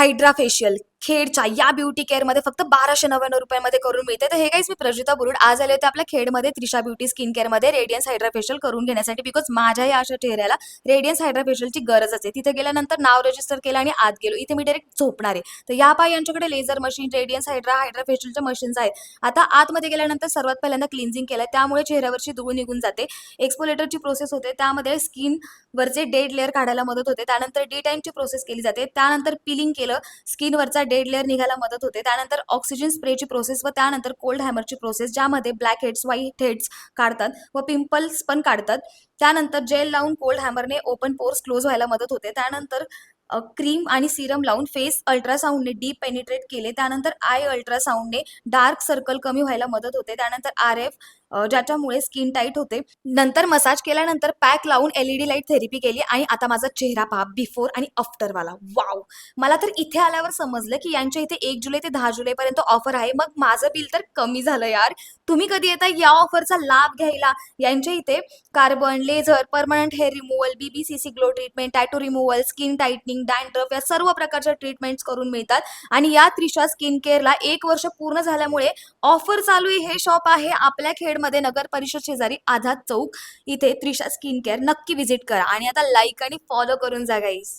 Hydra facial खेडच्या या beauty केअरमध्ये फक्त 1299 रुपयांमध्ये करून मिळते. तर हे काहीच मी प्रजिता बुरुड आज आले होते आपल्या खेडमध्ये त्रिशा ब्युटी स्किन केअरमध्ये रेडियन्स हायड्रा फेशियल करून घेण्यासाठी, बिकॉज माझ्या या अशा चेहऱ्याला रेडियन्स हायड्रा फेशियलची गरजच आहे. तिथे गेल्यानंतर नाव रजिस्टर केलं आणि आत गेलो. इथे मी डायरेक्ट झोपणार आहे. तर या पाय यांच्याकडे लेझर मशीन, रेडियन्स हायड्रा फेशियलच्या मशीन्स आहेत. आता आतमध्ये गेल्यानंतर सर्वात पहिल्यांदा क्लिन्झिंग केलं, त्यामुळे चेहऱ्यावरची धूळ निघून जाते. एक्सपोलेटरची प्रोसेस होते, त्यामध्ये स्किन वरचे डेड लेअर काढायला मदत होते. त्यानंतर डी टाईमची प्रोसेस केली जाते. त्यानंतर पिलिंग केलं, स्किनवरचा डेड लेअर निघायला मदत होते. त्यानंतर ऑक्सिजन स्प्रेची प्रोसेस व त्यानंतर कोल्ड हॅमरची प्रोसेस, ज्यामध्ये ब्लॅक हेड्स, व्हाईट हेड्स काढतात व पिंपल्स पण काढतात. त्यानंतर जेल लावून कोल्ड हॅमरने ओपन पोर्स क्लोज व्हायला मदत होते. त्यानंतर क्रीम आणि सिरम लावून फेस अल्ट्रासाऊंडने डीप पेनिट्रेट केले. त्यानंतर आय अल्ट्रासाऊंडने डार्क सर्कल कमी व्हायला मदत होते. त्यानंतर RF, ज्याच्यामुळे स्किन टाईट होते. नंतर मसाज केल्यानंतर पॅक लावून LED लाईट थेरपी केली आणि आता माझा चेहरा पहा बिफोर आणि आफ्टरवाला. वाव! मला तर इथे आल्यावर समजलं की यांच्या इथे 1 जुलै ते 10 जुलैपर्यंत ऑफर आहे. मग माझं बिल तर कमी झालं यार. तुम्ही कधी येता या ऑफरचा लाभ घ्यायला? यांच्या इथे carbon, laser, permanent hair removal, BBCC glow treatment, tattoo removal, skin tightening, dandruff या सर्व प्रकारच्या ट्रीटमेंट्स करून मिळतात. आणि या त्रिशा स्किन केअरला 1 वर्ष पूर्ण झाल्यामुळे ऑफर चालू आहे. हे शॉप आहे आपल्या खेडमध्ये, नगर परिषद शेजारी आझाद चौक. इथे त्रिशा स्किन केअर नक्की व्हिजिट करा आणि आता लाईक आणि फॉलो करून जा गाईस.